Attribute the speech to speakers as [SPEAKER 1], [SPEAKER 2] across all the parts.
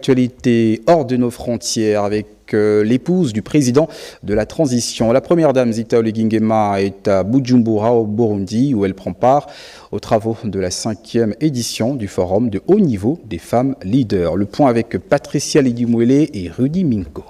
[SPEAKER 1] l'actualité hors de nos frontières avec l'épouse du président de la transition. La première dame Zita Oligui Nguema est à Bujumbura au Burundi où elle prend part aux travaux de la 5e édition du forum de haut niveau des femmes leaders. Le point avec Patricia Lidimwele et Rudy Minko.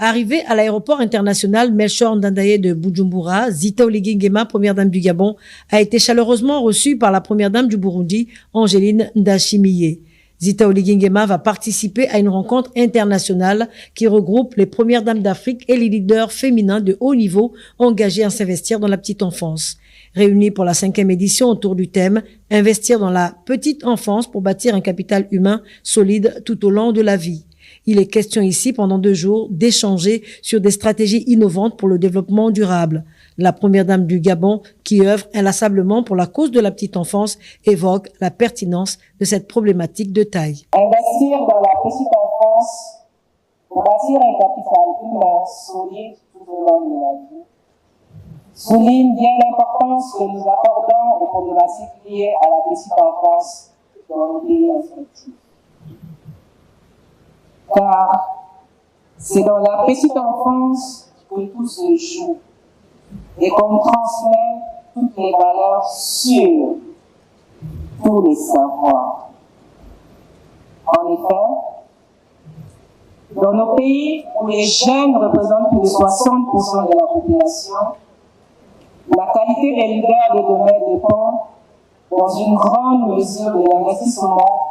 [SPEAKER 2] Arrivée à l'aéroport international Melchior Ndadaye de Bujumbura, Zita Oligui Nguema, première dame du Gabon, a été chaleureusement reçue par la première dame du Burundi, Angeline Ndashimiye. Zita Oligui Nguema va participer à une rencontre internationale qui regroupe les premières dames d'Afrique et les leaders féminins de haut niveau engagés à s'investir dans la petite enfance. Réunis pour la 5e édition autour du thème « Investir dans la petite enfance pour bâtir un capital humain solide tout au long de la vie ». Il est question ici, pendant 2 jours, d'échanger sur des stratégies innovantes pour le développement durable. La première dame du Gabon, qui œuvre inlassablement pour la cause de la petite enfance, évoque la pertinence de cette problématique de taille.
[SPEAKER 3] Investir dans la petite enfance pour bâtir un capital humain solide tout au long de la vie souligne bien l'importance que nous accordons aux problématiques liées à la petite enfance dans nos pays respectifs. Car c'est dans la petite enfance que tout se joue et qu'on transmet toutes les valeurs sur tous les savoirs. En effet, dans nos pays où les jeunes représentent plus de 60% de la population, la qualité des leaders de demain dépend dans une grande mesure de l'investissement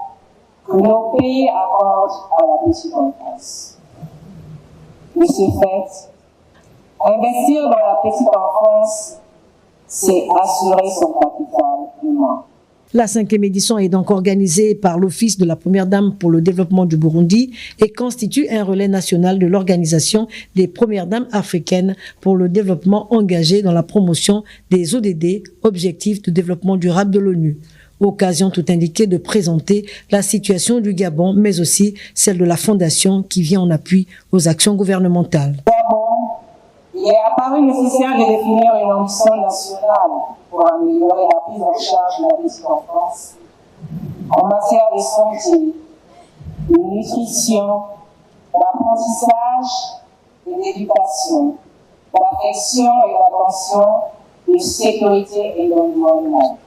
[SPEAKER 3] que nos pays accordent à la petite enfance. De ce fait, investir dans la petite enfance, c'est assurer son capital humain.
[SPEAKER 2] La 5e édition est donc organisée par l'Office de la Première Dame pour le développement du Burundi et constitue un relais national de l'Organisation des Premières Dames africaines pour le développement engagé dans la promotion des ODD, Objectifs de développement durable de l'ONU. Occasion tout indiquée de présenter la situation du Gabon, mais aussi celle de la Fondation qui vient en appui aux actions gouvernementales.
[SPEAKER 3] Gabon, il est apparu nécessaire de définir une ambition nationale pour améliorer la prise en charge de la petite enfance en matière de santé, de nutrition, d'apprentissage et d'éducation, d'affection et d'attention, de sécurité et d'environnement.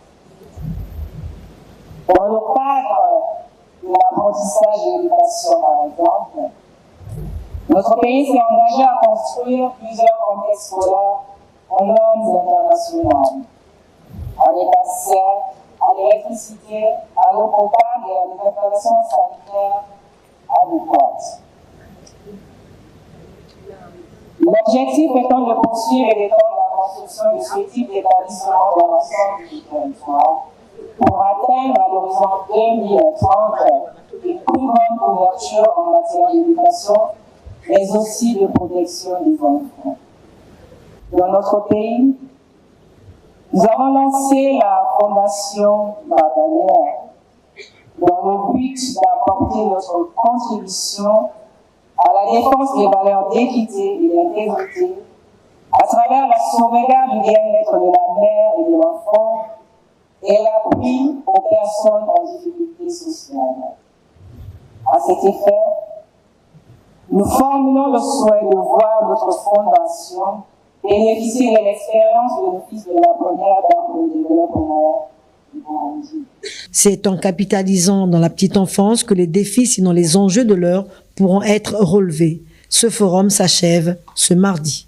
[SPEAKER 3] Dans le cadre de l'apprentissage et de l'éducation, par exemple, notre pays s'est engagé à construire plusieurs complexes scolaires en normes internationales, avec accès à l'électricité, à l'eau potable et à des installations sanitaires adéquates. L'objectif étant de poursuivre et d'étendre la construction de ce type d'établissement dans l'ensemble du territoire, pour atteindre à l'horizon 2030 une plus grande couverture en matière d'éducation, mais aussi de protection des enfants. Dans notre pays, nous avons lancé la Fondation Babalière dans le but d'apporter notre contribution à la défense des valeurs d'équité et d'intégrité à travers la sauvegarde du bien-être de la mère et de l'enfant et l'appui aux personnes en difficulté sociale. À cet effet, nous formulons le souhait de voir notre fondation bénéficier de l'expérience de l'Office de la Première Dame pour le développement du Burundi.
[SPEAKER 2] C'est en capitalisant dans la petite enfance que les défis, sinon les enjeux de l'heure, pourront être relevés. Ce forum s'achève ce mardi.